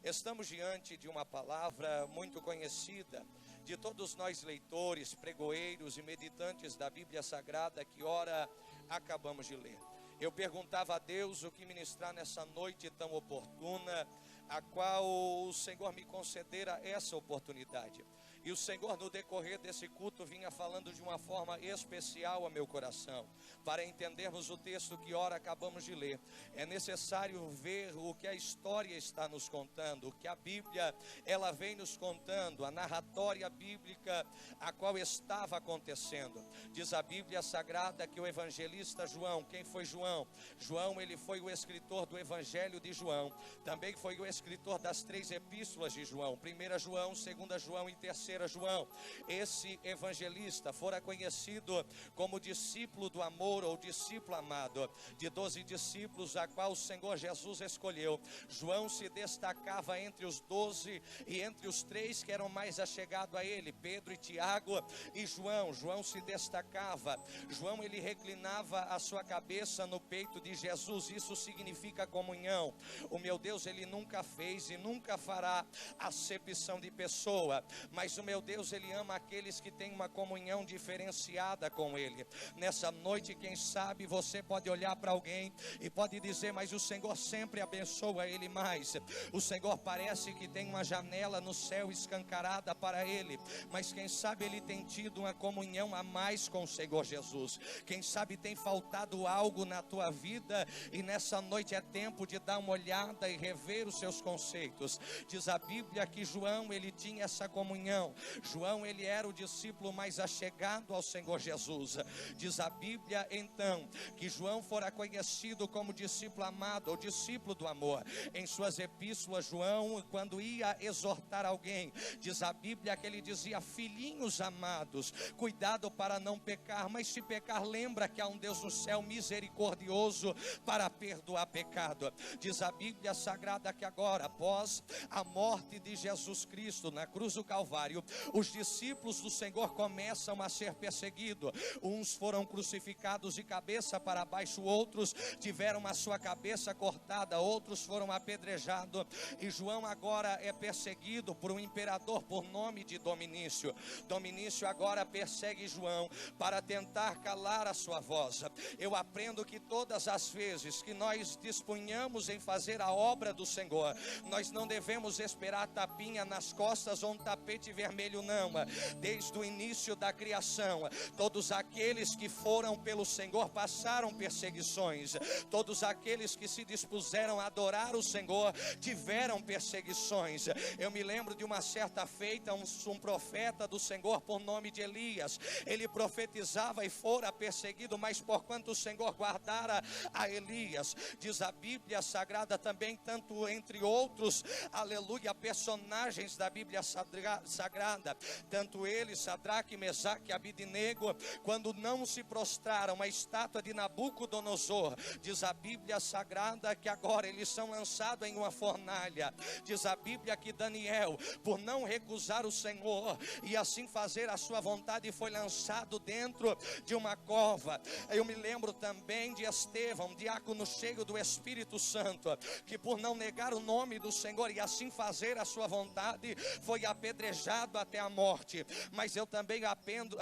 Estamos diante de uma palavra muito conhecida de todos nós leitores, pregoeiros e meditantes da Bíblia Sagrada que ora acabamos de ler. Eu perguntava a Deus o que ministrar nessa noite tão oportuna, a qual o Senhor me concedera essa oportunidade. E o Senhor, no decorrer desse culto, vinha falando de uma forma especial ao meu coração. Para entendermos o texto que ora acabamos de ler, é necessário ver o que a história está nos contando, o que a Bíblia ela vem nos contando, a narratória bíblica a qual estava acontecendo. Diz a Bíblia Sagrada que o evangelista João, quem foi João? João, ele foi o escritor do Evangelho de João, também foi o escritor das 3 epístolas de João, 1 João, 2 João e 3 João. Esse evangelista fora conhecido como discípulo do amor ou discípulo amado. De 12 discípulos a qual o Senhor Jesus escolheu, João se destacava entre os 12 e entre os 3 que eram mais achegados a ele, Pedro e Tiago e João. João se destacava. João, ele reclinava a sua cabeça no peito de Jesus. Isso significa comunhão. O meu Deus, ele nunca fez e nunca fará acepção de pessoa, mas o meu Deus, ele ama aqueles que têm uma comunhão diferenciada com ele. Nessa noite, quem sabe você pode olhar para alguém e pode dizer: mas o Senhor sempre abençoa ele mais. O Senhor parece que tem uma janela no céu escancarada para ele, mas quem sabe ele tem tido uma comunhão a mais com o Senhor Jesus. Quem sabe tem faltado algo na tua vida e nessa noite é tempo de dar uma olhada e rever os seus conceitos. Diz a Bíblia que João, ele tinha essa comunhão. João, ele era o discípulo mais achegado ao Senhor Jesus. Diz a Bíblia então que João fora conhecido como discípulo amado ou discípulo do amor. Em suas epístolas, João, quando ia exortar alguém, diz a Bíblia que ele dizia: filhinhos amados, cuidado para não pecar, mas se pecar, lembra que há um Deus no céu misericordioso para perdoar pecado. Diz a Bíblia Sagrada que agora, após a morte de Jesus Cristo na cruz do Calvário, os discípulos do Senhor começam a ser perseguidos. Uns foram crucificados de cabeça para baixo, outros tiveram a sua cabeça cortada, outros foram apedrejados. E João agora é perseguido por um imperador por nome de Dominício. Dominício agora persegue João para tentar calar a sua voz. Eu aprendo que todas as vezes que nós dispunhamos em fazer a obra do Senhor, nós não devemos esperar tapinha nas costas ou um tapete vermelho, não. Desde o início da criação, todos aqueles que foram pelo Senhor passaram perseguições. Todos aqueles que se dispuseram a adorar o Senhor tiveram perseguições. Eu me lembro de uma certa feita, um profeta do Senhor por nome de Elias. Ele profetizava e fora perseguido, mas porquanto o Senhor guardara a Elias. Diz a Bíblia Sagrada também, tanto entre outros, aleluia, personagens da Bíblia Sagrada, tanto eles, Sadraque, Mesaque e Abidnego, quando não se prostraram à estátua de Nabucodonosor, diz a Bíblia Sagrada que agora eles são lançados em uma fornalha. Diz a Bíblia que Daniel, por não recusar o Senhor e assim fazer a sua vontade, foi lançado dentro de uma cova. Eu me lembro também de Estevão, diácono cheio do Espírito Santo, que por não negar o nome do Senhor e assim fazer a sua vontade, foi apedrejado até a morte. Mas eu também aprendo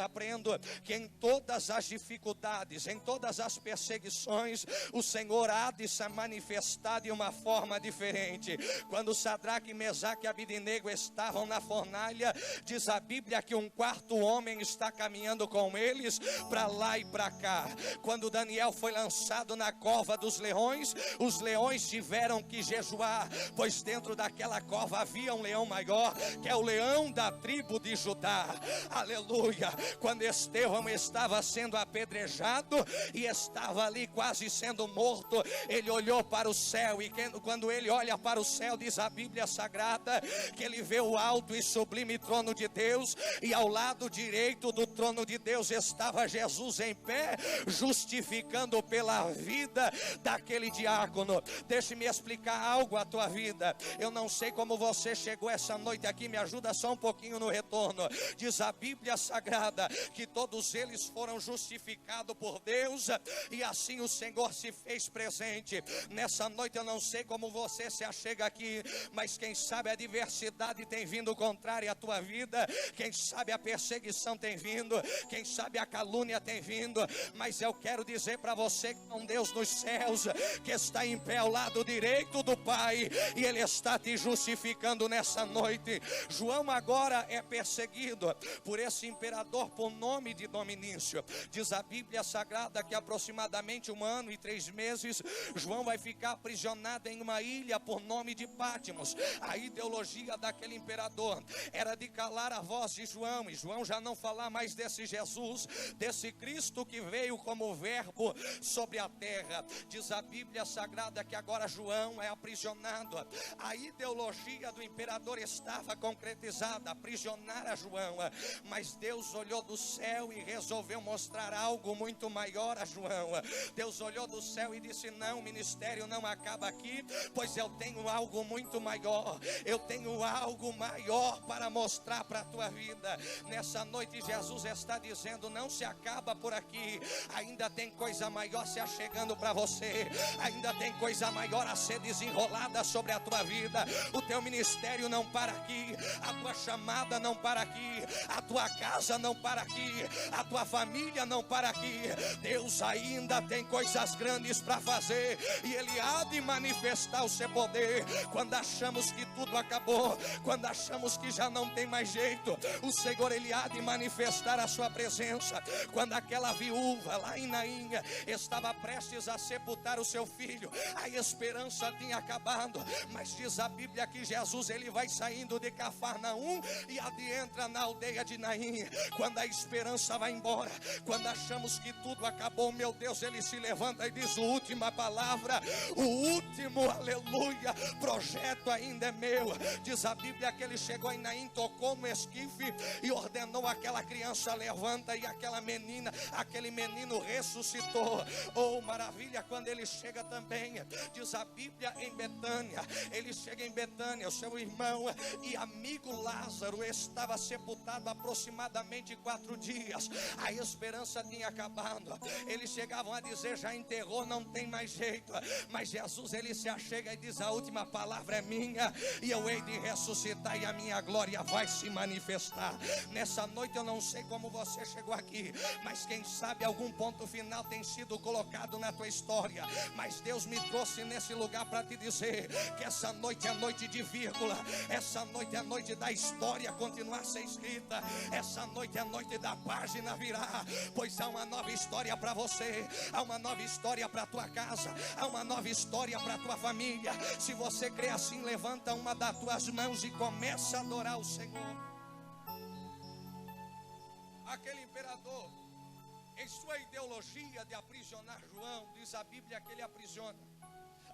que em todas as dificuldades, em todas as perseguições, o Senhor há de se manifestar de uma forma diferente. Quando Sadraque, Mesaque e Abidnego estavam na fornalha, diz a Bíblia que um quarto homem está caminhando com eles para lá e para cá. Quando Daniel foi lançado na cova dos leões, os leões tiveram que jejuar, pois dentro daquela cova havia um leão maior, que é o leão da tribo de Judá. Aleluia. Quando Estevão estava sendo apedrejado e estava ali quase sendo morto, ele olhou para o céu, e quando ele olha para o céu, diz a Bíblia Sagrada que ele vê o alto e sublime trono de Deus, e ao lado direito do trono de Deus estava Jesus em pé, justificando pela vida daquele diácono. Deixe-me explicar algo à tua vida. Eu não sei como você chegou essa noite aqui, me ajuda só um pouquinho pouquinho no retorno. Diz a Bíblia Sagrada que todos eles foram justificados por Deus, e assim o Senhor se fez presente. Nessa noite eu não sei como você se achega aqui, mas quem sabe a adversidade tem vindo contrária à tua vida, quem sabe a perseguição tem vindo, quem sabe a calúnia tem vindo, mas eu quero dizer para você que é um Deus nos céus, que está em pé ao lado direito do Pai, e Ele está te justificando nessa noite. João agora é perseguido por esse imperador por nome de Dominício. Diz a Bíblia Sagrada que aproximadamente 1 ano e 3 meses, João vai ficar aprisionado em uma ilha por nome de Pátimos. A ideologia daquele imperador era de calar a voz de João, e João já não falar mais desse Jesus, desse Cristo que veio como verbo sobre a terra. Diz a Bíblia Sagrada que agora João é aprisionado. A ideologia do imperador estava concretizada, aprisionar a João, mas Deus olhou do céu e resolveu mostrar algo muito maior a João. Deus olhou do céu e disse: não, o ministério não acaba aqui, pois eu tenho algo muito maior, eu tenho algo maior para mostrar para a tua vida. Nessa noite Jesus está dizendo: não se acaba por aqui, ainda tem coisa maior se achegando para você, ainda tem coisa maior a ser desenrolada sobre a tua vida. O teu ministério não para aqui, a tua chamada não para aqui, a tua casa não para aqui, a tua família não para aqui. Deus ainda tem coisas grandes para fazer, e Ele há de manifestar o seu poder. Quando achamos que tudo acabou, quando achamos que já não tem mais jeito, o Senhor Ele há de manifestar a sua presença. Quando aquela viúva lá em Naim estava prestes a sepultar o seu filho, a esperança tinha acabado, mas diz a Bíblia que Jesus Ele vai saindo de Cafarnaum e adentra na aldeia de Naim. Quando a esperança vai embora, quando achamos que tudo acabou, meu Deus, Ele se levanta e diz: a última palavra, o último aleluia, projeto ainda é meu. Diz a Bíblia que Ele chegou em Naim, tocou no esquife e ordenou aquela criança: levanta, e aquela menina, aquele menino ressuscitou. Oh, maravilha! Quando Ele chega também, diz a Bíblia, em Betânia, Ele chega em Betânia, o seu irmão e amigo Lázaro estava sepultado há aproximadamente 4 dias, a esperança tinha acabado. Eles chegavam a dizer: já enterrou, não tem mais jeito, mas Jesus Ele se achega e diz: a última palavra é minha, e eu hei de ressuscitar, e a minha glória vai se manifestar. Nessa noite eu não sei como você chegou aqui, mas quem sabe algum ponto final tem sido colocado na tua história, mas Deus me trouxe nesse lugar para te dizer que essa noite é noite de vírgula, essa noite é noite da história continuar a ser escrita, essa noite é noite da página virar, pois há uma nova história para você, há uma nova história para a tua casa, há uma nova história para a tua família. Se você crê assim, levanta uma das tuas mãos e começa a adorar o Senhor. Aquele imperador, em sua ideologia de aprisionar João, diz a Bíblia que ele aprisiona.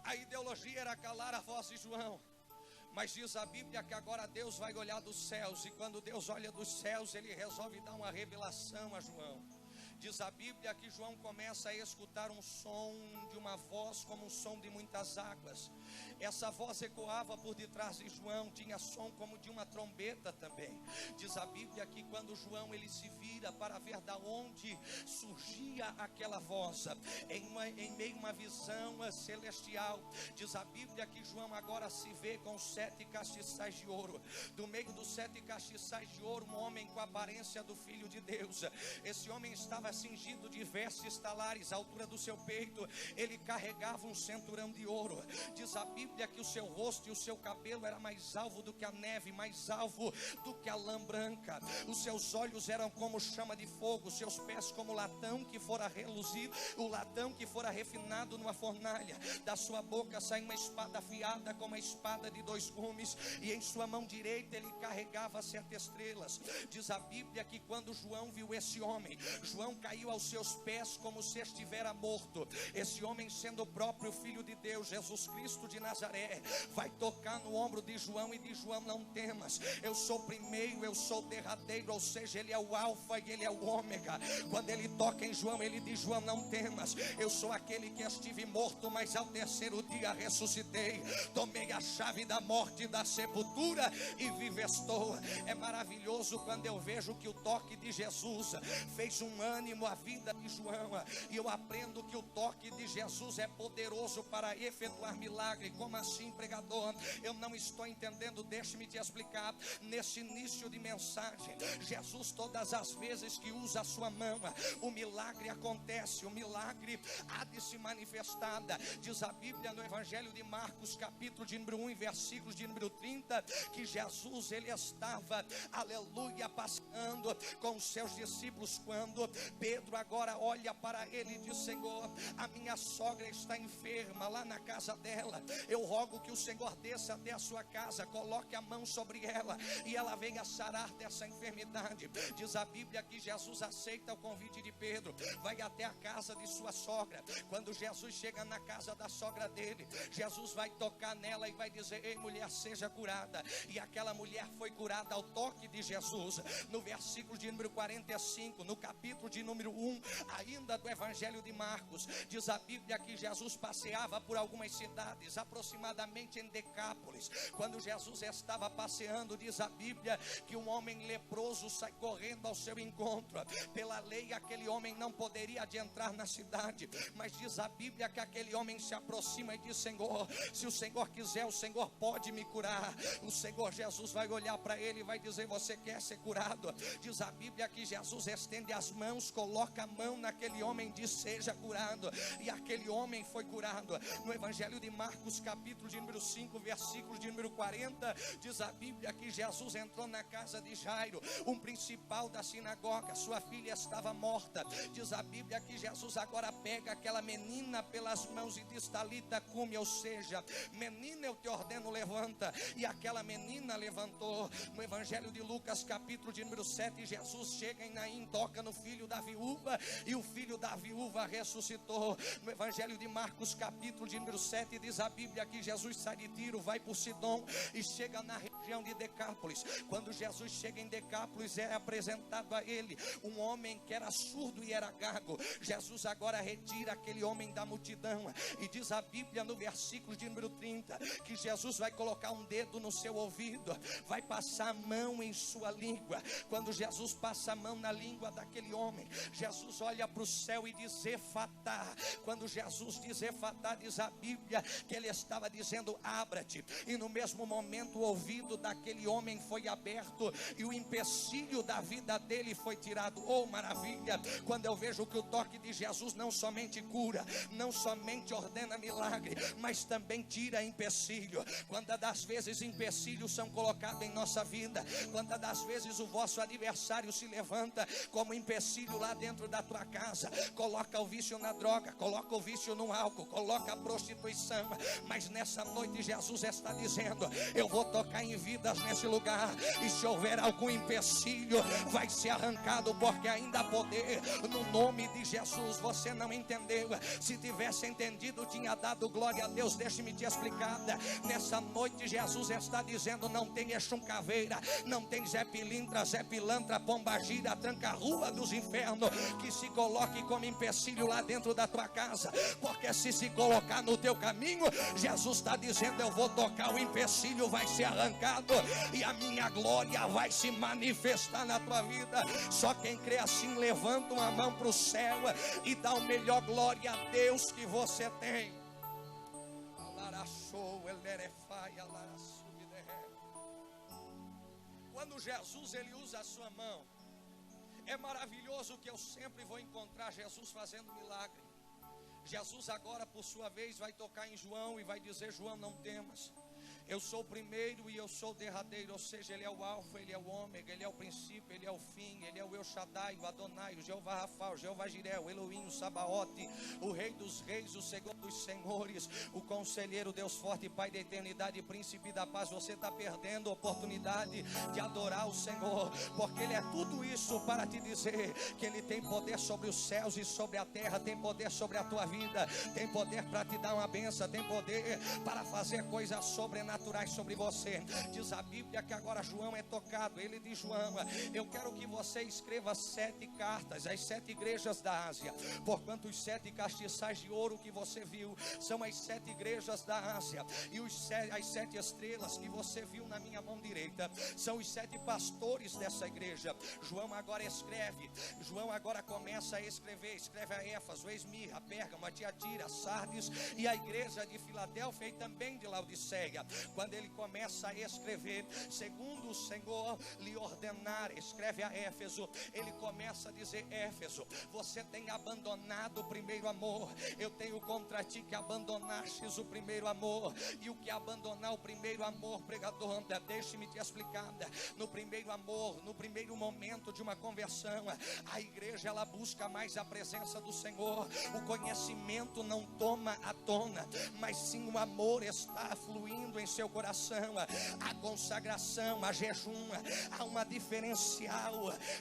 A ideologia era calar a voz de João, mas diz a Bíblia que agora Deus vai olhar dos céus, e quando Deus olha dos céus, Ele resolve dar uma revelação a João. Diz a Bíblia que João começa a escutar um som de uma voz como um som de muitas águas. Essa voz ecoava por detrás de João, tinha som como de uma trombeta também. Diz a Bíblia que quando João ele se vira para ver da onde surgia aquela voz, em meio a uma visão celestial, diz a Bíblia que João agora se vê com 7 castiçais de ouro. Do meio dos 7 castiçais de ouro, um homem com a aparência do Filho de Deus. Esse homem estava cingido de vestes talares à altura do seu peito, ele carregava um cinturão de ouro. Diz a Bíblia que o seu rosto e o seu cabelo era mais alvo do que a neve, mais alvo do que a lã branca. Os seus olhos eram como chama de fogo, os seus pés como latão que fora reluzido, o latão que fora refinado numa fornalha. Da sua boca saiu uma espada afiada como a espada de 2 gumes, e em sua mão direita ele carregava 7 estrelas. Diz a Bíblia que quando João viu esse homem, João caiu aos seus pés como se estivera morto. Esse homem, sendo o próprio Filho de Deus, Jesus Cristo de Nazaré, vai tocar no ombro de João e diz: João, não temas, eu sou o primeiro, eu sou o derradeiro. Ou seja, ele é o alfa e ele é o ômega. Quando ele toca em João, ele diz: João, não temas, eu sou aquele que estive morto, mas ao terceiro dia ressuscitei, tomei a chave da morte e da sepultura e vivo estou. É maravilhoso quando eu vejo que o toque de Jesus fez um ânimo à vida de João, e eu aprendo que o toque de Jesus é poderoso para efetuar milagre. Como assim, pregador? Eu não estou entendendo, deixe-me te explicar. Nesse início de mensagem, Jesus, todas as vezes que usa a sua mão, o milagre acontece, o milagre há de se manifestar. Diz a Bíblia no Evangelho de Marcos, capítulo de número 1, versículos de número 30, que Jesus, ele estava, aleluia, passeando com os seus discípulos, quando Pedro agora olha para ele e diz: Senhor, a minha sogra está enferma lá na casa dela, eu rogo que o Senhor desça até a sua casa, coloque a mão sobre ela e ela venha sarar dessa enfermidade. Diz a Bíblia que Jesus aceita o convite de Pedro, vai até a casa de sua sogra. Quando Jesus chega na casa da sogra dele, Jesus vai tocar nela e vai dizer: ei, mulher, seja curada. E aquela mulher foi curada ao toque de Jesus. No versículo de número 45, no capítulo de número 1 ainda do Evangelho de Marcos, diz a Bíblia que Jesus passeava por algumas cidades, aproximadamente em Decápolis. Quando Jesus estava passeando, diz a Bíblia que um homem leproso sai correndo ao seu encontro. Pela lei, aquele homem não poderia adentrar na cidade, mas diz a Bíblia que aquele homem se aproxima e diz: Senhor, se o Senhor quiser, o Senhor pode me curar. O Senhor Jesus vai olhar para ele e vai dizer: você quer ser curado? Diz a Bíblia que Jesus estende as mãos, coloca a mão naquele homem e diz: seja curado. E aquele homem foi curado. No Evangelho de Marcos, capítulo de número 5, versículo de número 40, diz a Bíblia que Jesus entrou na casa de Jairo, um principal da sinagoga. Sua filha estava morta. Diz a Bíblia que Jesus agora pega aquela menina pelas mãos e diz: Talita cumi, ou seja, menina, eu te ordeno, levanta. E aquela menina levantou. No Evangelho de Lucas, capítulo de número 7, Jesus chega em Naim, toca no filho da viúva e o filho da viúva ressuscitou. No Evangelho de Marcos, capítulo de número 7, diz a Bíblia que Jesus sai de Tiro, vai por Sidom e chega na região de Decápolis. Quando Jesus chega em Decápolis, é apresentado a ele um homem que era surdo e era gago. Jesus agora retira aquele homem da multidão e diz a Bíblia no versículo de número 30 que Jesus vai colocar um dedo no seu ouvido, vai passar a mão em sua língua. Quando Jesus passa a mão na língua daquele homem, Jesus olha para o céu e diz: Efatá. Quando Jesus diz Efatá, diz a Bíblia que ele estava dizendo: abra-te. E no mesmo momento o ouvido daquele homem foi aberto e o empecilho da vida dele foi tirado. Oh, maravilha! Quando eu vejo que o toque de Jesus não somente cura, não somente ordena milagre, mas também tira empecilho. Quantas das vezes empecilhos são colocados em nossa vida? Quantas das vezes o vosso adversário se levanta como empecilho lá dentro da tua casa, coloca o vício na droga, coloca o vício no álcool, coloca a prostituição. Mas nessa noite Jesus está dizendo: eu vou tocar em vidas nesse lugar, e se houver algum empecilho, vai ser arrancado, porque ainda há poder no nome de Jesus. Você não entendeu? Se tivesse entendido, tinha dado glória a Deus. Deixe-me te explicar. Nessa noite Jesus está dizendo: não tem Exum Caveira, não tem Zé Pilintra, Zé Pilantra, Pombagira, tranca-rua dos infernos, que se coloque como empecilho lá dentro da tua casa, porque se colocar no teu caminho, Jesus está dizendo: eu vou tocar, o empecilho vai ser arrancado e a minha glória vai se manifestar na tua vida. Só quem crê assim, levanta uma mão para o céu e dá o melhor glória a Deus que você tem. Quando Jesus ele usa a sua mão, é maravilhoso que eu sempre vou encontrar Jesus fazendo milagre. Jesus agora por sua vez vai tocar em João e vai dizer: João, não temas, Eu sou o primeiro e eu sou o derradeiro. Ou seja, Ele é o alfa, Ele é o ômega, Ele é o princípio, Ele é o fim. Ele é o El Shaddai, o Adonai, o Jeová Rafa, o Jeová Jireh, o Elohim, o Sabaote, o Rei dos reis, o Senhor dos senhores, o Conselheiro, Deus forte, Pai da eternidade, Príncipe da paz. Você está perdendo a oportunidade de adorar o Senhor, porque Ele é tudo isso para te dizer que Ele tem poder sobre os céus e sobre a terra, tem poder sobre a tua vida, tem poder para te dar uma bênção, tem poder para fazer coisas sobrenaturais sobre você. Diz a Bíblia que agora João é tocado. Ele diz: João, eu quero que você escreva 7 cartas às 7 igrejas da Ásia, porquanto os 7 castiçais de ouro que você viu são as 7 igrejas da Ásia, e as 7 estrelas que você viu na minha mão direita são os 7 pastores dessa igreja. João agora escreve, João agora começa a escrever. Escreve a Éfeso, Esmirna, Pérgamo, a Tiatira, Sardes e a igreja de Filadélfia e também de Laodiceia. Quando ele começa a escrever, segundo o Senhor lhe ordenar, escreve a Éfeso. Ele começa a dizer: Éfeso, você tem abandonado o primeiro amor. Eu tenho contra ti que abandonastes o primeiro amor. E o que abandonar o primeiro amor, pregador, deixe-me te explicar. No primeiro amor, no primeiro momento de uma conversão, a igreja ela busca mais a presença do Senhor. O conhecimento não toma a tona, mas sim o amor está fluindo em seu coração. A consagração, a jejum, há uma diferencial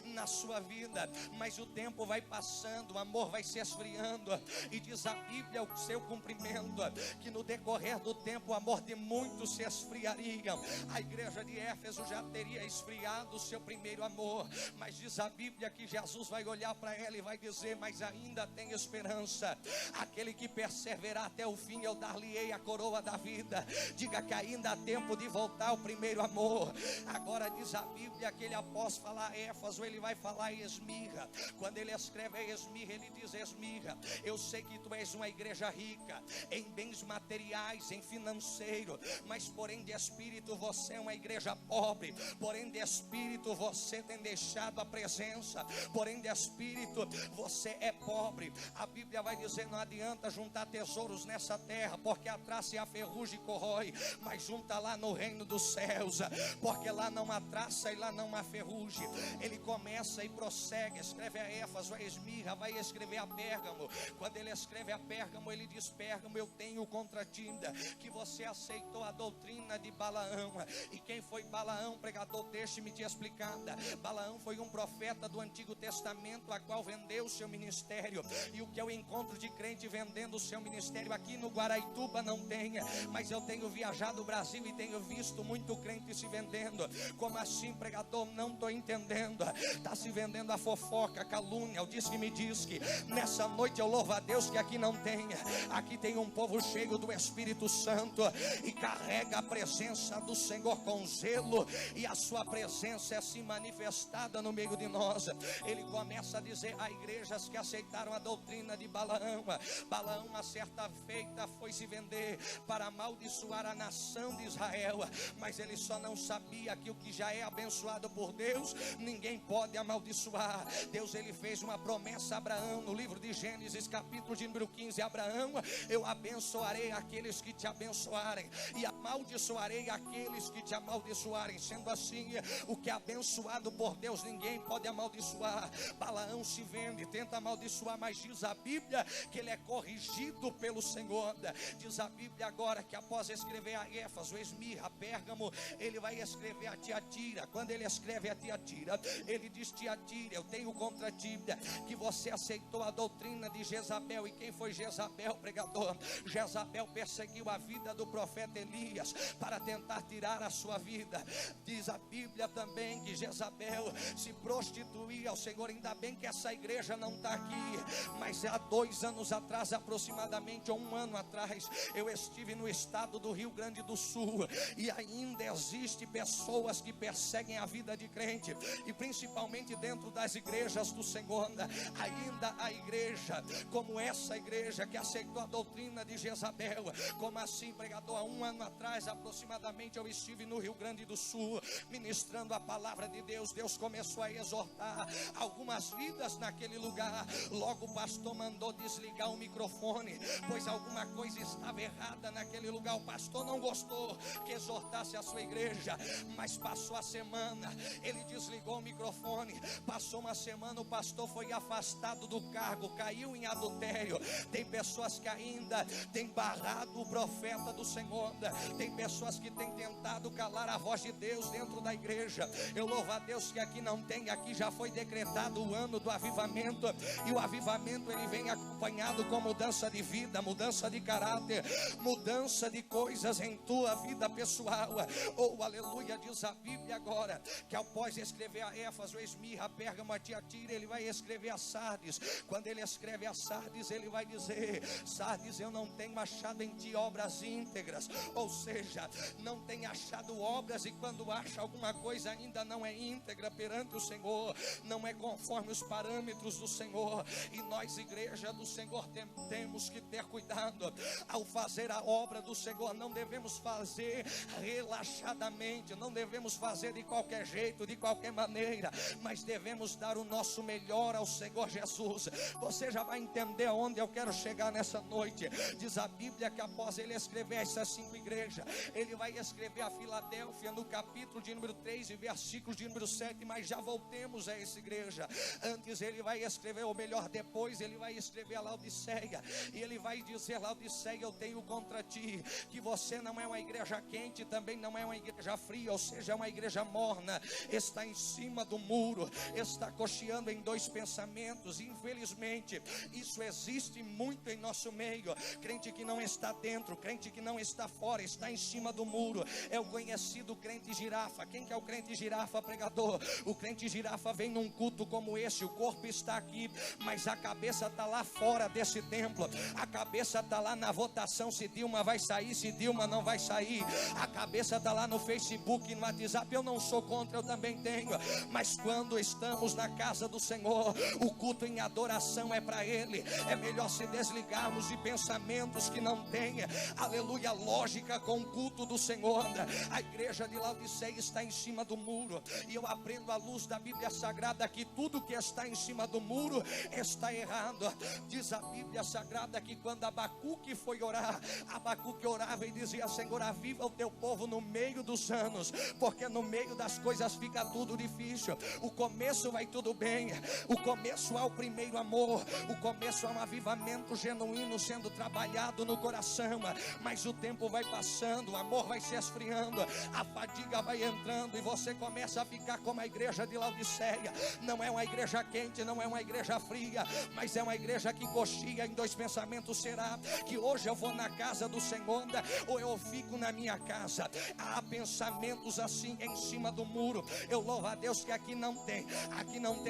na sua vida. Mas o tempo vai passando, o amor vai se esfriando, e diz a Bíblia, o seu cumprimento, que no decorrer do tempo o amor de muitos se esfriaria. A igreja de Éfeso já teria esfriado o seu primeiro amor, mas diz a Bíblia que Jesus vai olhar para ela e vai dizer: mas ainda tem esperança. Aquele que perseverar até o fim, eu dar-lhe-ei a coroa da vida. Diga que ainda há tempo de voltar ao primeiro amor. Agora diz a Bíblia que ele, após falar Éfeso, ele vai falar Esmirna. Quando ele escreve Esmirna, ele diz: Esmirna, eu sei que tu és uma igreja rica em bens materiais, em financeiro, mas porém de espírito você é uma igreja pobre. Porém de espírito você tem deixado a presença. Porém de espírito você é pobre. A Bíblia vai dizer: não adianta juntar tesouros nessa terra, porque a traça e a ferrugem corrói, mas junta lá no reino dos céus, porque lá não há traça e lá não há ferrugem. Ele começa e prossegue, escreve a Éfeso, a Esmirna, vai escrever a Pérgamo. Quando ele escreve a Pérgamo, ele diz: Pérgamo, eu tenho contra ti que você aceitou a doutrina de Balaão. E quem foi Balaão, pregador? Deixe-me te explicar. Balaão foi um profeta do Antigo Testamento, a qual vendeu o seu ministério. E o que eu encontro de crente vendendo o seu ministério aqui no Guaraituba não tem, mas eu tenho viajado o Brasil e tenho visto muito crente se vendendo. Como assim, pregador? Não estou entendendo. Está se vendendo a fofoca, a calúnia, o diz que me diz que. Nessa noite eu louvo a Deus que aqui não tem. Aqui tem um povo cheio do Espírito Santo e carrega a presença do Senhor com zelo, e a sua presença é assim manifestada no meio de nós. Ele começa a dizer a igrejas que aceitaram a doutrina de Balaão. Balaão, uma certa feita, foi se vender para amaldiçoar a nação de Israel, mas ele só não sabia que o que já é abençoado por Deus, ninguém pode amaldiçoar. Deus, ele fez uma promessa a Abraão no livro de Gênesis, capítulo de número 15: Abraão, eu abençoarei aqueles que te abençoarem e amaldiçoarei aqueles que te amaldiçoarem. Sendo assim, o que é abençoado por Deus, ninguém pode amaldiçoar. Balaão se vende, tenta amaldiçoar, mas diz a Bíblia que ele é corrigido pelo Senhor. Diz a Bíblia agora que após escrever a Éfeso, Esmirna, Pérgamo, ele vai escrever a Tiatira. Quando ele escreve a Tiatira, ele diz: Tiatira, eu tenho contra ti que você aceitou a doutrina de Jezabel. E quem foi Jezabel, pregador? Jezabel perseguiu a vida do profeta Elias para tentar tirar a sua vida. Diz a Bíblia também que Jezabel se prostituía ao Senhor. Ainda bem que essa igreja não está aqui, mas há 2 anos atrás, aproximadamente, ou 1 ano atrás, eu estive no estado do Rio Grande do Sul, e ainda existe pessoas que perseguem a vida de crente, e principalmente dentro das igrejas do Senhor. Ainda a igreja, como essa igreja que aceitou a doutrina de Jezabel. Como assim, pregador? Há 1 ano atrás, aproximadamente, eu estive no Rio Grande do Sul, ministrando a palavra de Deus. Deus começou a exortar algumas vidas naquele lugar. Logo o pastor mandou desligar o microfone, pois alguma coisa estava errada naquele lugar. O pastor não gostou pastor que exortasse a sua igreja, mas passou a semana, ele desligou o microfone, passou uma semana, o pastor foi afastado do cargo, caiu em adultério. Tem pessoas que ainda têm barrado o profeta do Senhor, tem pessoas que têm tentado calar a voz de Deus dentro da igreja. Eu louvo a Deus que aqui não tem, aqui já foi decretado o ano do avivamento, e o avivamento ele vem acompanhado com mudança de vida, mudança de caráter, mudança de coisas em tua vida pessoal. Oh, aleluia. Diz a Bíblia agora que após escrever a Éfeso, Esmirna, Pérgamo, a Tiatira, ele vai escrever a Sardes. Quando ele escreve a Sardes, ele vai dizer: Sardes, eu não tenho achado em ti obras íntegras. Ou seja, não tem achado obras, e quando acha alguma coisa ainda não é íntegra perante o Senhor, não é conforme os parâmetros do Senhor. E nós, igreja do Senhor, temos que ter cuidado ao fazer a obra do Senhor. Não devemos fazer relaxadamente, não devemos fazer de qualquer jeito, de qualquer maneira, mas devemos dar o nosso melhor ao Senhor Jesus. Você já vai entender aonde eu quero chegar nessa noite. Diz a Bíblia que após ele escrever essas 5 igrejas, ele vai escrever a Filadélfia no capítulo de número 3 e versículos de número 7, mas já voltemos a essa igreja. Antes ele vai escrever, ou melhor, depois ele vai escrever a Laodiceia, e ele vai dizer: Laodiceia, eu tenho contra ti que você não é uma igreja quente, também não é uma igreja fria, ou seja, é uma igreja morna, está em cima do muro, está cocheando em 2 pensamentos. Infelizmente isso existe muito em nosso meio. Crente que não está dentro, crente que não está fora, está em cima do muro. É o conhecido crente girafa. Quem que é o crente girafa, pregador? O crente girafa vem num culto como esse, o corpo está aqui, mas a cabeça está lá fora desse templo. A cabeça está lá na votação, se Dilma vai sair, se Dilma não vai sair. A cabeça está lá no Facebook, no WhatsApp. Eu não sou contra, eu também tenho, mas quando estamos na casa do Senhor, o culto em adoração é para Ele. É melhor se desligarmos de pensamentos que não tenha, aleluia, lógica com o culto do Senhor. A igreja de Laodiceia está em cima do muro, e eu aprendo à luz da Bíblia Sagrada que tudo que está em cima do muro está errado. Diz a Bíblia Sagrada que quando Abacuque foi orar, Abacuque orava e dizia: Senhor, aviva o teu povo no meio dos anos, porque no meio das coisas fica tudo difícil. O começo vai tudo bem, o começo é o primeiro amor, o começo é um avivamento genuíno sendo trabalhado no coração, mas o tempo vai passando, o amor vai se esfriando, a fadiga vai entrando, e você começa a ficar como a igreja de Laodiceia. Não é uma igreja quente, não é uma igreja fria, mas é uma igreja que coxia em 2 pensamentos. Será que hoje eu vou na casa do Senhor, ou eu fico na minha casa? Há pensamentos assim em cima do muro. Eu louvo a Deus que aqui não tem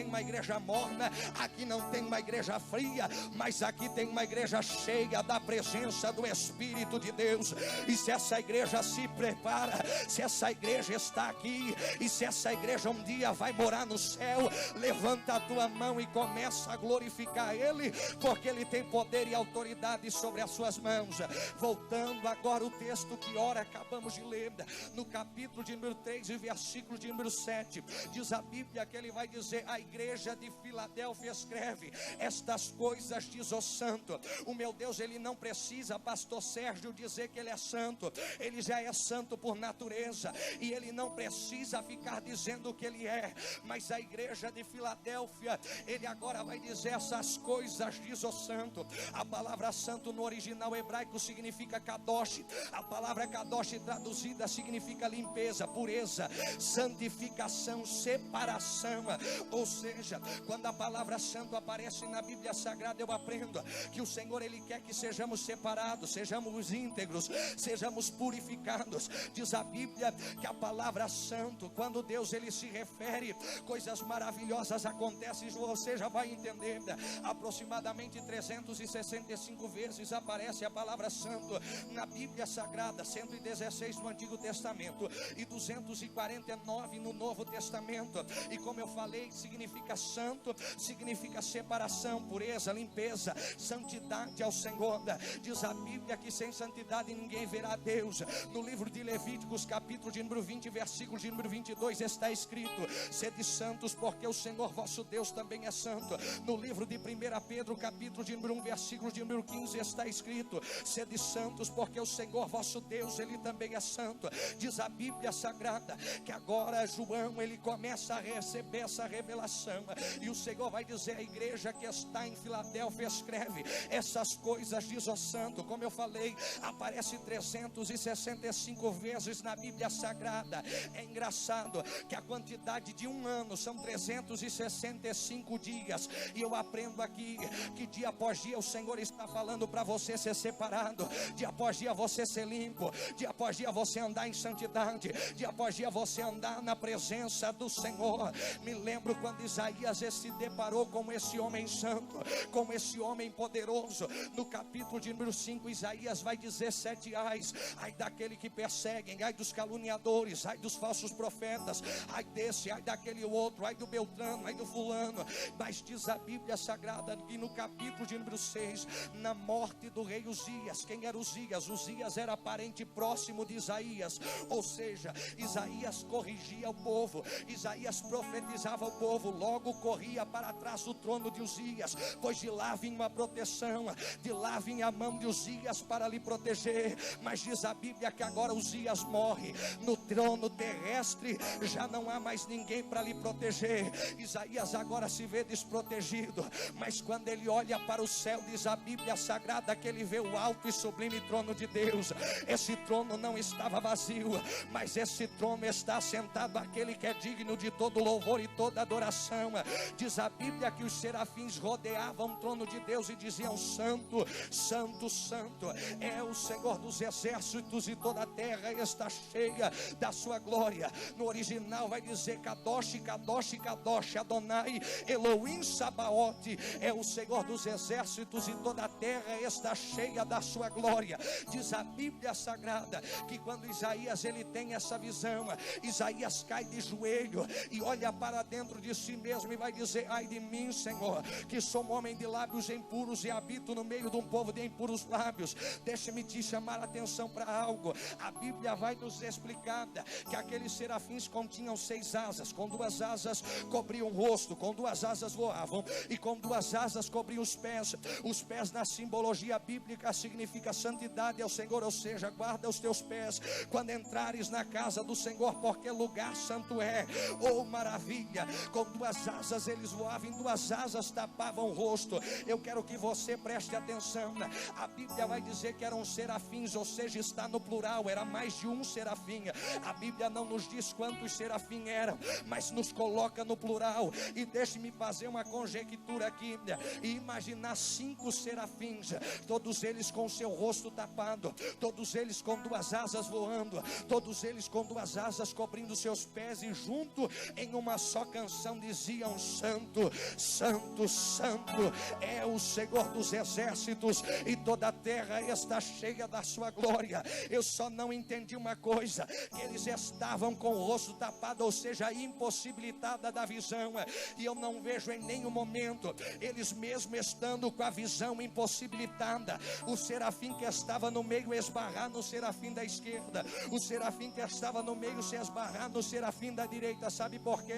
uma igreja morna, aqui não tem uma igreja fria, mas aqui tem uma igreja cheia da presença do Espírito de Deus. E se essa igreja se prepara, se essa igreja está aqui, e se essa igreja um dia vai morar no céu, levanta a tua mão e começa a glorificar Ele, porque Ele tem poder e autoridade sobre as suas mãos. Voltando agora o texto que ora acabamos de ler, no capítulo de número 3 e versículo de número 7, diz a Bíblia que ele vai dizer: a igreja de Filadélfia escreve estas coisas, diz o santo. O meu Deus, ele não precisa, pastor Sérgio, dizer que ele é santo, ele já é santo por natureza, e ele não precisa ficar dizendo o que ele é. Mas a igreja de Filadélfia, ele agora vai dizer essas coisas, diz o santo. A palavra santo no original hebraico significa kadosh. A palavra kadosh traduzida significa limpeza, pureza, santificação, separação. Ou seja, quando a palavra santo aparece na Bíblia Sagrada, eu aprendo que o Senhor, ele quer que sejamos separados, sejamos íntegros, sejamos purificados. Diz a Bíblia que a palavra santo, quando Deus ele se refere, coisas maravilhosas acontecem. Você já vai entender. Aproximadamente 365 vezes aparece a palavra santo na Bíblia Sagrada, 116 no Antigo Testamento e 249 no Novo Testamento. E como eu falei, significa santo, significa separação, pureza, limpeza, santidade ao Senhor. Diz a Bíblia que sem santidade ninguém verá Deus. No livro de Levíticos, capítulo de número 20, versículo de número 22, está escrito: sede santos, porque o Senhor vosso Deus também é santo. No livro de 1 Pedro, capítulo de número 1, versículo de número 15, está escrito: sede santos, porque o Senhor vosso nosso Deus, Ele também é santo. Diz a Bíblia Sagrada que agora João, ele começa a receber essa revelação, e o Senhor vai dizer à igreja que está em Filadélfia: escreve essas coisas, diz o santo. Como eu falei, aparece 365 vezes na Bíblia Sagrada. É engraçado que a quantidade de um ano são 365 dias, e eu aprendo aqui que dia após dia o Senhor está falando para você ser separado, dia após dia você ser limpo, dia após dia você andar em santidade, dia após dia você andar na presença do Senhor. Me lembro quando Isaías se deparou com esse homem santo, com esse homem poderoso. No capítulo de número 5, Isaías vai dizer 7 ais: ai daquele que perseguem, ai dos caluniadores, ai dos falsos profetas, ai desse, ai daquele outro, ai do Beltrano, ai do fulano. Mas diz a Bíblia Sagrada que no capítulo de número 6, na morte do rei Uzias, quem era Uzias? Uzias era parente próximo de Isaías, ou seja, Isaías corrigia o povo, Isaías profetizava o povo, logo corria para trás do trono de Uzias, pois de lá vinha uma proteção, de lá vinha a mão de Uzias para lhe proteger. Mas diz a Bíblia que agora Uzias morre, no trono terrestre já não há mais ninguém para lhe proteger. Isaías agora se vê desprotegido, mas quando ele olha para o céu, diz a Bíblia Sagrada que ele vê o alto e sublime trono de Deus. Esse trono não estava vazio, mas esse trono está sentado aquele que é digno de todo louvor e toda adoração. Diz a Bíblia que os serafins rodeavam o trono de Deus e diziam: santo, santo, santo é o Senhor dos exércitos, e toda a terra está cheia da sua glória. No original vai dizer: Kadosh, Kadosh, Kadosh, Adonai Elohim Sabaoth, é o Senhor dos exércitos, e toda a terra está cheia da sua glória. Diz a Bíblia Sagrada que quando Isaías ele tem essa visão, Isaías cai de joelho e olha para dentro de si mesmo e vai dizer: ai de mim, Senhor, que sou um homem de lábios impuros e habito no meio de um povo de impuros lábios. Deixa-me te chamar a atenção para algo. A Bíblia vai nos explicar que aqueles serafins continham 6 asas, com 2 asas cobriam o rosto, com 2 asas voavam, e com 2 asas cobriam os pés. Os pés na simbologia bíblica significa santidade ao Senhor, ou seja, guarda os teus pés quando entrares na casa do Senhor, porque lugar santo é. Oh maravilha, com 2 asas eles voavam, em 2 asas tapavam o rosto. Eu quero que você preste atenção, a Bíblia vai dizer que eram serafins, ou seja, está no plural, era mais de um serafim. A Bíblia não nos diz quantos serafins eram, mas nos coloca no plural. E deixe-me fazer uma conjectura aqui e imaginar 5 serafins, todos eles com seu rosto tapado, todos eles com 2 asas voando, todos eles com 2 asas cobrindo seus pés, e junto em uma só canção diziam: santo, santo, santo é o Senhor dos exércitos, e toda a terra está cheia da sua glória. Eu só não entendi uma coisa: que eles estavam com o rosto tapado, ou seja, impossibilitada da visão, e eu não vejo em nenhum momento eles mesmo estando com a visão impossibilitada, o serafim que estava no meio esbarrar no serafim da esquerda, o serafim que estava no meio se esbarrar no serafim da direita. Sabe por quê?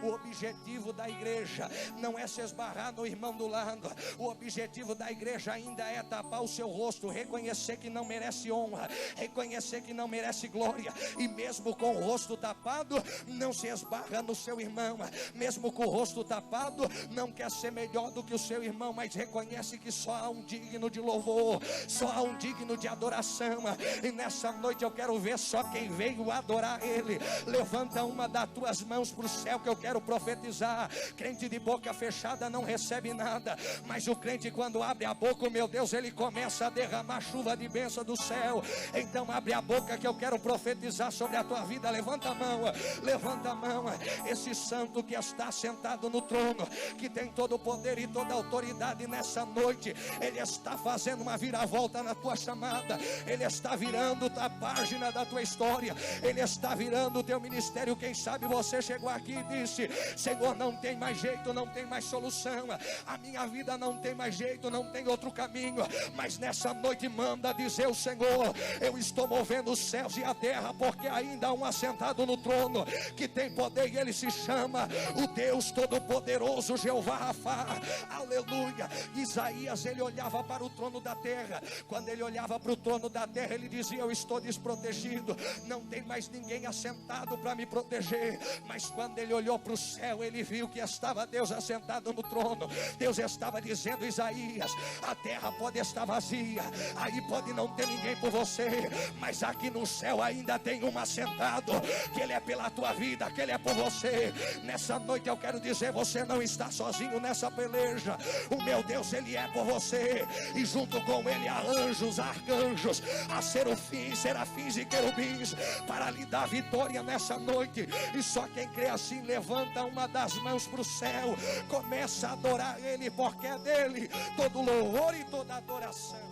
O objetivo da igreja não é se esbarrar no irmão do lado, o objetivo da igreja ainda é tapar o seu rosto, reconhecer que não merece honra, reconhecer que não merece glória, e mesmo com o rosto tapado não se esbarra no seu irmão, mesmo com o rosto tapado não quer ser melhor do que o seu irmão, mas reconhece que só há um digno de louvor, só há um digno de adoração. E nessa noite eu quero ver só quem veio adorar Ele. Levanta uma das tuas mãos para o céu que eu quero profetizar. Crente de boca fechada não recebe nada, mas o crente quando abre a boca, meu Deus, ele começa a derramar chuva de bênção do céu. Então abre a boca que eu quero profetizar sobre a tua vida. Levanta a mão, levanta a mão. Esse santo que está sentado no trono, que tem todo o poder e toda a autoridade, nessa noite ele está fazendo uma viravolta na tua chamada, ele está virando a página da tua história, ele está virando o teu ministério. Quem sabe você chegou aqui e disse: Senhor, não tem mais jeito, não tem mais solução, a minha vida não tem mais jeito, não tem outro caminho. Mas nessa noite manda dizer o Senhor: eu estou movendo os céus e a terra, porque ainda há um assentado no trono que tem poder, e ele se chama o Deus Todo-Poderoso, Jeová Rafá. Aleluia. Isaías, ele olhava para o trono da terra. Quando ele olhava para o trono da terra ele dizia: eu estou desprotegido, não tem mais ninguém assentado para me proteger. Mas quando ele olhou para o céu, ele viu que estava Deus assentado no trono. Deus estava dizendo: Isaías, a terra pode estar vazia, aí pode não ter ninguém por você, mas aqui no céu ainda tem um assentado, que ele é pela tua vida, que ele é por você. Nessa noite eu quero dizer: você não está sozinho nessa peleja. O meu Deus, ele é por você, e junto com ele há anjos, arcanjos, há serafins e querubins para lhe dar vitória nessa noite. E só quem crê assim levanta uma das mãos para o céu, começa a adorar ele, porque é dele todo louvor e toda adoração.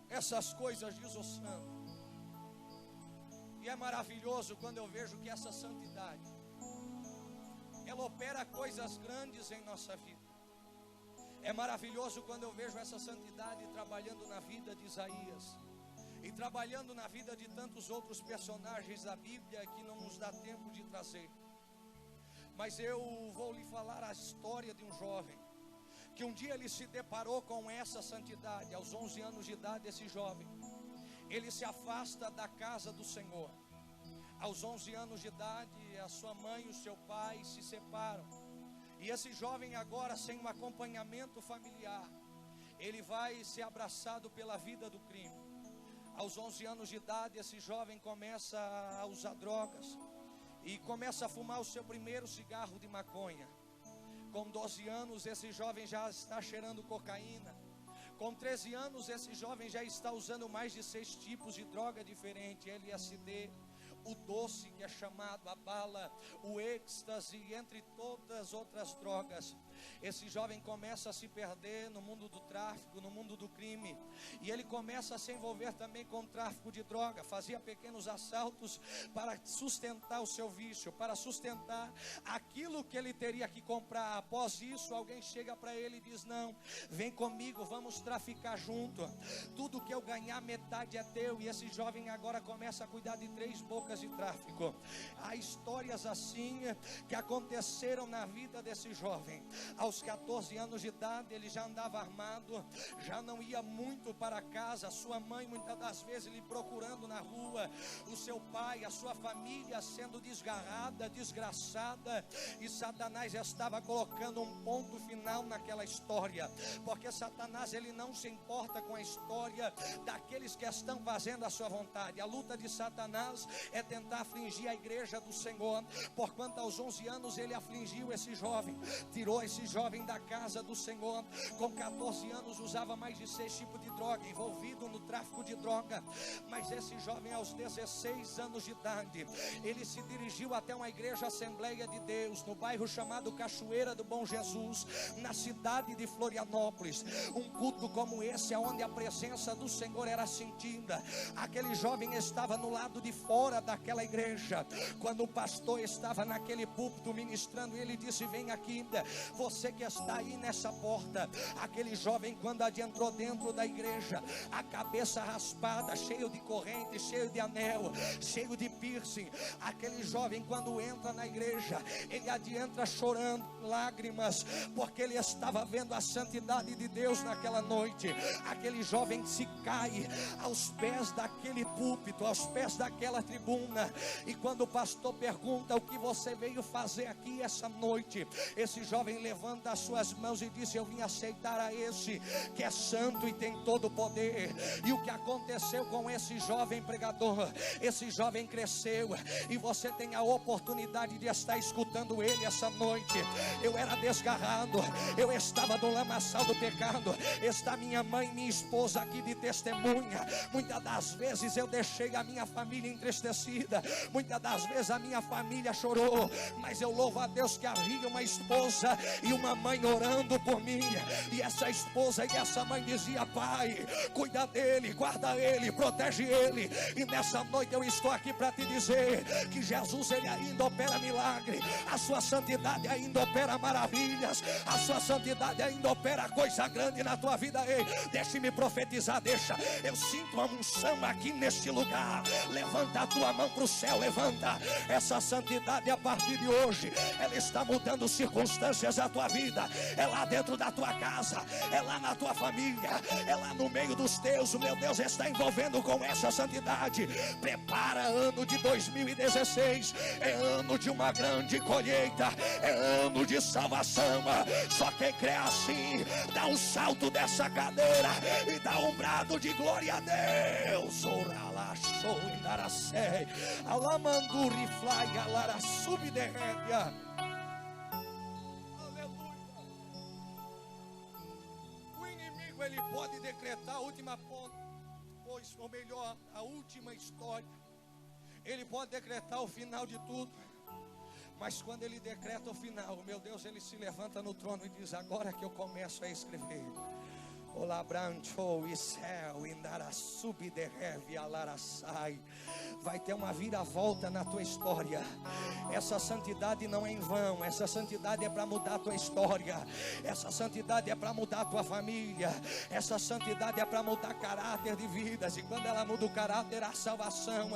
Essas coisas diz o santo. E é maravilhoso quando eu vejo que essa santidade, ela opera coisas grandes em nossa vida. É maravilhoso quando eu vejo essa santidade trabalhando na vida de Isaías e trabalhando na vida de tantos outros personagens da Bíblia que não nos dá tempo de trazer. Mas eu vou lhe falar a história de um jovem que um dia ele se deparou com essa santidade. Aos 11 anos de idade, esse jovem, ele se afasta da casa do Senhor. Aos 11 anos de idade, a sua mãe e o seu pai se separam. E esse jovem agora, sem um acompanhamento familiar, ele vai ser abraçado pela vida do crime. Aos 11 anos de idade, esse jovem começa a usar drogas e começa a fumar o seu primeiro cigarro de maconha. Com 12 anos, esse jovem já está cheirando cocaína. Com 13 anos, esse jovem já está usando mais de 6 tipos de droga diferente: LSD, o doce que é chamado a bala, o êxtase, entre todas outras drogas. Esse jovem começa a se perder no mundo do tráfico, no mundo do crime, e ele começa a se envolver também com o tráfico de droga. Fazia pequenos assaltos para sustentar o seu vício, para sustentar aquilo que ele teria que comprar. Após isso, alguém chega para ele e diz: não, vem comigo, vamos traficar junto, tudo que eu ganhar, metade é teu. E esse jovem agora começa a cuidar de 3 bocas de tráfico. Há histórias assim que aconteceram na vida desse jovem. Aos 14 anos de idade, ele já andava armado, já não ia muito para casa. Sua mãe muitas das vezes lhe procurando na rua, o seu pai, a sua família sendo desgarrada, desgraçada. E Satanás estava colocando um ponto final naquela história, porque Satanás, ele não se importa com a história daqueles que estão fazendo a sua vontade. A luta de Satanás é tentar afligir a igreja do Senhor. Porquanto aos 11 anos ele afligiu esse jovem, tirou esse jovem da casa do Senhor. Com 14 anos usava mais de 6 tipos de droga, envolvido no tráfico de droga. Mas esse jovem, aos 16 anos de idade, ele se dirigiu até uma igreja Assembleia de Deus, no bairro chamado Cachoeira do Bom Jesus, na cidade de Florianópolis. Um culto como esse, onde a presença do Senhor era sentida. Aquele jovem estava no lado de fora daquela igreja, quando o pastor estava naquele púlpito ministrando, ele disse: vem aqui, você que está aí nessa porta. Aquele jovem, quando adentrou dentro da igreja, a cabeça raspada, cheio de corrente, cheio de anel, cheio de piercing. Aquele jovem, quando entra na igreja, ele adentra chorando, lágrimas, porque ele estava vendo a santidade de Deus naquela noite. Aquele jovem se cai aos pés daquele púlpito, aos pés daquela tribuna. E quando o pastor pergunta: o que você veio fazer aqui essa noite? Esse jovem levanta as suas mãos e diz: eu vim aceitar a esse que é santo e tem todo o poder. E o que aconteceu com esse jovem pregador? Esse jovem cresceu, e você tem a oportunidade de estar escutando ele essa noite. Eu era desgarrado, eu estava no lamaçal do pecado. Está minha mãe, minha esposa aqui de testemunha. Muitas das vezes eu deixei a minha família entristecida, muitas das vezes a minha família chorou, mas eu louvo a Deus que havia uma esposa e uma mãe orando por mim. E essa esposa e essa mãe dizia: pai, cuida dele, guarda ele, protege ele. E nessa noite eu estou aqui para te dizer que Jesus, ele ainda opera milagre, a sua santidade ainda opera maravilhas, a sua santidade ainda opera coisa grande na tua vida. Ei, deixe-me profetizar, deixa, eu sinto uma unção aqui neste lugar. Levanta a tua mão para o céu, levanta. Essa santidade, a partir de hoje, ela está mudando circunstâncias à tua vida, é lá dentro da tua casa, é lá na tua família, é lá no meio dos teus. O meu Deus está envolvendo com essa santidade. Prepara ano de 2016, é ano de uma grande colheita, é ano de salvação. Só quem crê assim, dá um salto dessa cadeira e dá um brado de glória a Deus. Orala show e daracé, alamanduri fly, alara subderrédia. Ele pode decretar a última ponta, ou melhor, a última história. Ele pode decretar o final de tudo. Mas quando ele decreta o final, meu Deus, ele se levanta no trono e diz: agora que eu começo a escrever. Olá, brancho e céu, indara subderreve alaraçai. Vai ter uma viravolta na tua história. Essa santidade não é em vão. Essa santidade é para mudar a tua história. Essa santidade é para mudar a tua família. Essa santidade é para mudar caráter de vidas. E quando ela muda o caráter, há salvação.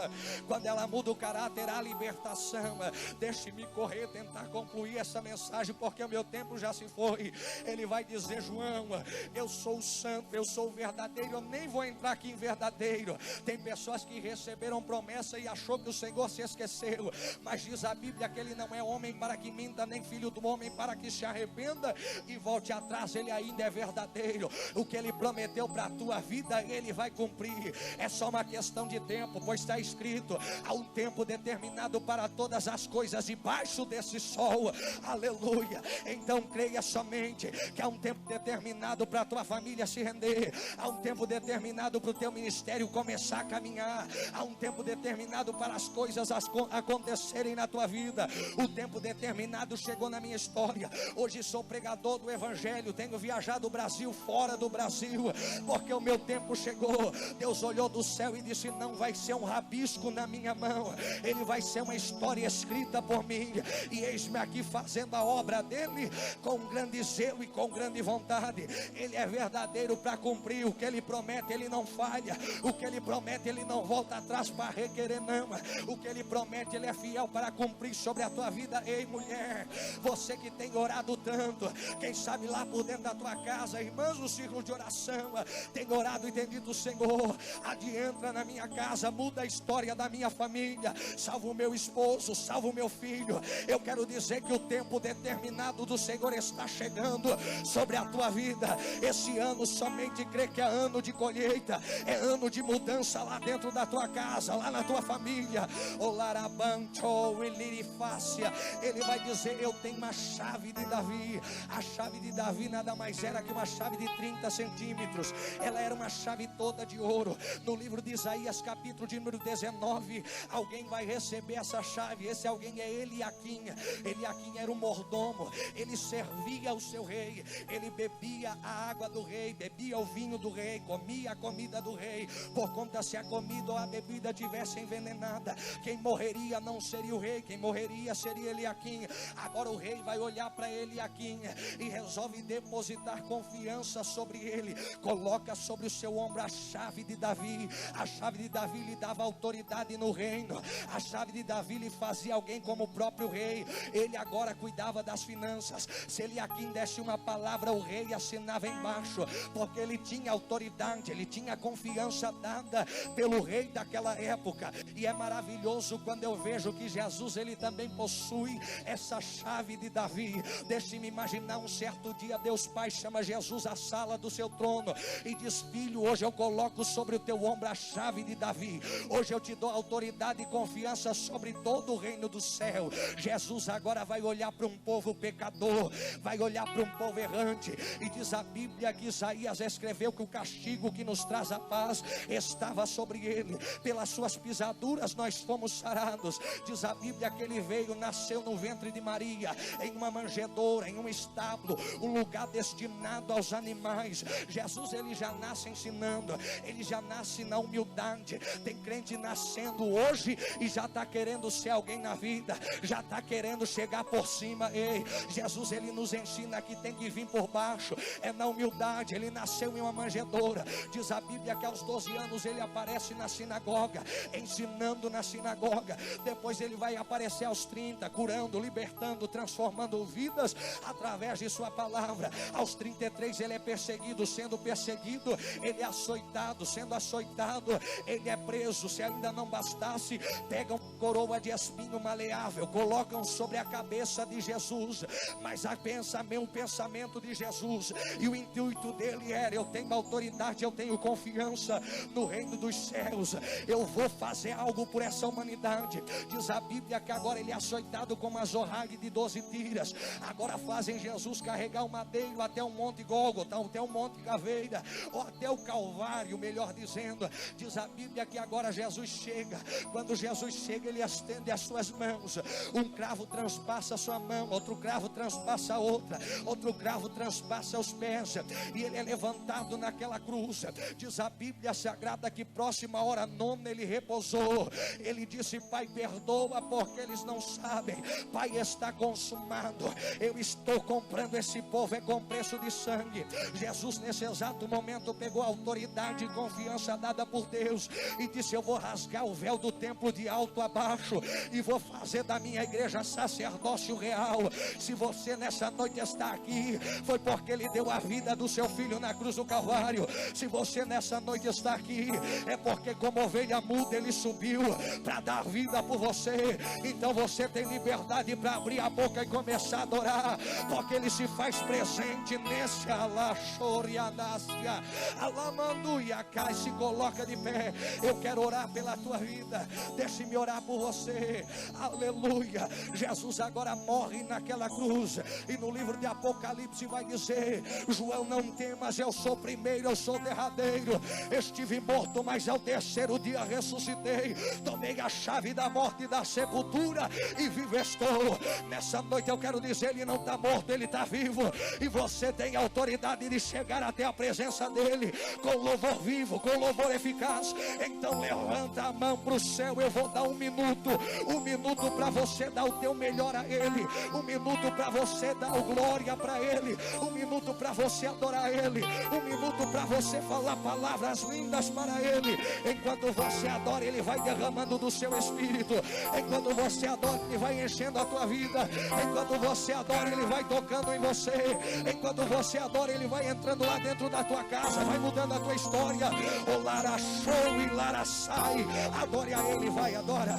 Quando ela muda o caráter, há libertação. Deixe-me correr, tentar concluir essa mensagem, porque o meu tempo já se foi. Ele vai dizer: João, eu sou o santo, eu sou o verdadeiro. Eu nem vou entrar aqui em verdadeiro. Tem pessoas que receberam promessa e achou que o Senhor se esqueceu, mas diz a Bíblia que ele não é homem para que minta, nem filho do homem para que se arrependa e volte atrás. Ele ainda é verdadeiro. O que ele prometeu para a tua vida, ele vai cumprir. É só uma questão de tempo, pois está escrito: há um tempo determinado para todas as coisas debaixo desse sol. Aleluia. Então creia somente que há um tempo determinado para a tua família se render, há um tempo determinado para o teu ministério começar a caminhar, há um tempo determinado para as coisas acontecerem na tua vida. O tempo determinado chegou na minha história. Hoje sou pregador do evangelho, tenho viajado o Brasil, fora do Brasil, porque o meu tempo chegou. Deus olhou do céu e disse: não vai ser um rabisco na minha mão, ele vai ser uma história escrita por mim. E eis-me aqui fazendo a obra dele com grande zelo e com grande vontade. Ele é verdadeiro para cumprir o que ele promete, ele não falha. O que ele promete, ele não volta atrás para requerer, não. O que ele promete, ele é fiel para cumprir sobre a tua vida. Ei, mulher, você que tem orado tanto, quem sabe lá por dentro da tua casa, irmãs do círculo de oração, tem orado e tem dito: Senhor, adentra na minha casa, muda a história da minha família, salva o meu esposo, salva o meu filho. Eu quero dizer que o tempo determinado do Senhor está chegando sobre a tua vida. Esse ano somente crê que é ano de colheita, é ano de mudança lá dentro da tua casa, lá na tua família. Ele vai dizer: eu tenho uma chave de Davi. A chave de Davi nada mais era que uma chave de 30 centímetros. Ela era uma chave toda de ouro. No livro de Isaías, capítulo de número 19, alguém vai receber essa chave. Esse alguém é Eliaquim. Eliaquim era um mordomo. Ele servia o seu rei, ele bebia a água do rei, bebia o vinho do rei, comia a comida do rei. Por conta, se a comida ou a bebida tivesse envenenada, quem morreria não seria o rei, quem morreria seria Eliaquim. Agora o rei vai olhar para Eliaquim e resolve depositar confiança sobre ele. Coloca sobre o seu ombro a chave de Davi. A chave de Davi lhe dava autoridade no reino. A chave de Davi lhe fazia alguém como o próprio rei. Ele agora cuidava das finanças. Se Eliaquim desse uma palavra, o rei assinava embaixo, porque ele tinha autoridade, ele tinha confiança dada pelo rei daquela época. E é maravilhoso quando eu vejo que Jesus, ele também possui essa chave de Davi. Deixe-me imaginar um certo dia Deus Pai chama Jesus à sala do seu trono e diz: filho, hoje eu coloco sobre o teu ombro a chave de Davi. Hoje eu te dou autoridade e confiança sobre todo o reino do céu. Jesus agora vai olhar para um povo pecador, vai olhar para um povo errante, e diz a Bíblia que Isaías escreveu que o castigo que nos traz a paz estava sobre ele, pelas suas pisaduras nós fomos sarados. Diz a Bíblia que ele veio, nasceu no ventre de Maria, em uma manjedoura, em um estábulo, um lugar destinado aos animais. Jesus, ele já nasce ensinando, ele já nasce na humildade. Tem crente nascendo hoje e já está querendo ser alguém na vida, já está querendo chegar por cima. Ei, Jesus, ele nos ensina que tem que vir por baixo, é na humildade. idade, ele nasceu em uma manjedoura. Diz a Bíblia que aos 12 anos ele aparece na sinagoga, ensinando na sinagoga. Depois ele vai aparecer aos 30, curando, libertando, transformando vidas através de sua palavra. Aos 33 ele é perseguido, sendo perseguido, ele é açoitado, sendo açoitado, ele é preso. Se ainda não bastasse, pegam coroa de espinho maleável, colocam sobre a cabeça de Jesus, mas a o pensamento de Jesus e o intuito dele era: eu tenho autoridade, eu tenho confiança no reino dos céus, eu vou fazer algo por essa humanidade. Diz a Bíblia que agora ele é açoitado com uma zorrague de 12 tiras. Agora fazem Jesus carregar o madeiro até o monte Gólgota, até o monte Caveira, ou até o Calvário, melhor dizendo. Diz a Bíblia que agora Jesus chega. Quando Jesus chega, ele estende as suas mãos. Um cravo transpassa a sua mão, outro cravo transpassa a outra, outro cravo transpassa os pés, e ele é levantado naquela cruz. Diz a Bíblia Sagrada que próxima hora nona ele repousou. Ele disse: Pai, perdoa porque eles não sabem. Pai, está consumado. Eu estou comprando esse povo é com preço de sangue. Jesus nesse exato momento pegou a autoridade e confiança dada por Deus e disse: eu vou rasgar o véu do templo de alto a baixo e vou fazer da minha igreja sacerdócio real. Se você nessa noite está aqui, foi porque ele deu a vida do seu filho na cruz do Calvário. Se você nessa noite está aqui, é porque como ovelha muda ele subiu para dar vida por você. Então você tem liberdade para abrir a boca e começar a adorar, porque ele se faz presente nesse alaxorianácia, alamanduiacá. Se coloca de pé. Eu quero orar pela tua vida. Deixe-me orar por você. Aleluia. Jesus agora morre naquela cruz, e no livro de Apocalipse vai dizer: João, não temas, eu sou primeiro, eu sou derradeiro. Estive morto, mas ao terceiro dia ressuscitei. Tomei a chave da morte e da sepultura, e vivo estou. Nessa noite eu quero dizer: ele não está morto, ele está vivo, e você tem autoridade de chegar até a presença dele com louvor vivo, com louvor eficaz. Então levanta a mão para o céu. Eu vou dar um minuto para você dar o teu melhor a ele, um minuto para você dar o glória para ele, um minuto para você adorar ele, um minuto para você falar palavras lindas para ele. Enquanto você adora, ele vai derramando do seu espírito. Enquanto você adora, ele vai enchendo a tua vida. Enquanto você adora, ele vai tocando em você. Enquanto você adora, ele vai entrando lá dentro da tua casa, vai mudando a tua história. O Lara show e Lara sai. Adore a ele, vai, adora.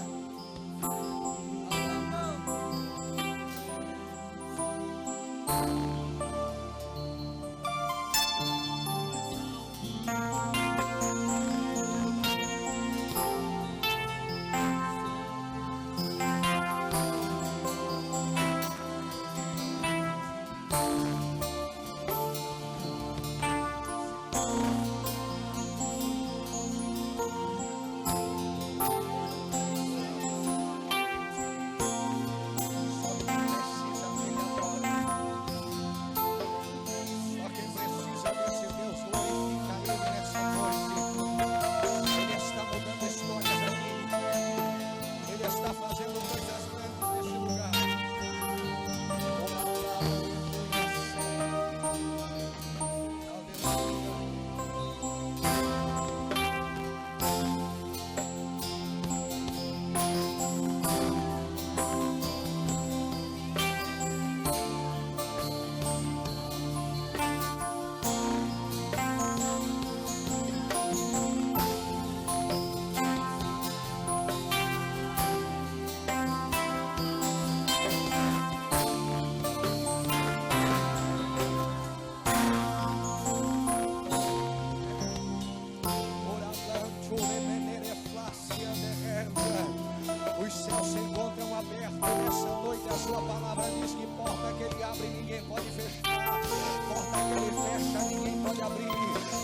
Os céus se encontram abertos nessa noite. A sua palavra diz que porta que ele abre ninguém pode fechar, porta que ele fecha ninguém pode abrir.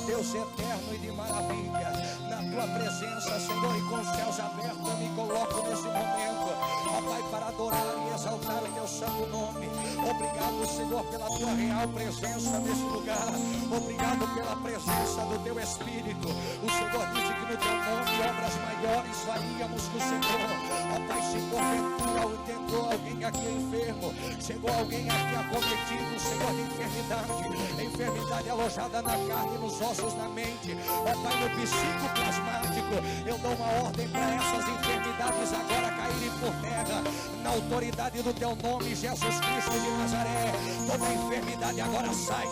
Deus eterno e de maravilha, na tua presença, Senhor, e com os céus abertos eu me coloco nesse momento, ó Pai, para adorar e exaltar o teu santo nome. Obrigado, Senhor, pela tua real presença nesse lugar. Obrigado tocado pela presença do teu Espírito. O Senhor disse que no teu nome obras maiores faríamos que o Senhor. Ó Pai, se porventura entrou alguém aqui enfermo, chegou alguém aqui acometido, Senhor, de enfermidade alojada na carne, nos ossos, na mente, ó Pai, no psicoplasmático, eu dou uma ordem para essas enfermidades agora caírem por terra, na autoridade do teu nome, Jesus Cristo de Nazaré. Toda enfermidade agora sai,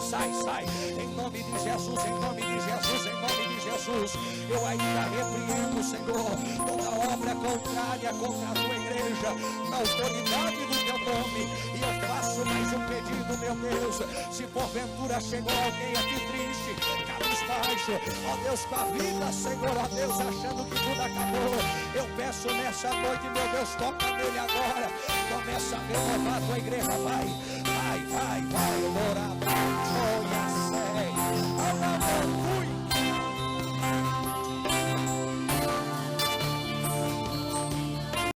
em nome de Jesus, em nome de Jesus, em nome de Jesus. Eu ainda repreendo, Senhor, toda obra contrária contra a tua igreja, na autoridade do teu nome. E eu faço mais um pedido, meu Deus. Se porventura chegou alguém aqui triste, cabisbaixo, ó Deus, com a vida, Senhor, ó Deus, achando que tudo acabou, eu peço nessa noite, meu Deus, toca nele agora. Começa a renovar a tua igreja, vai,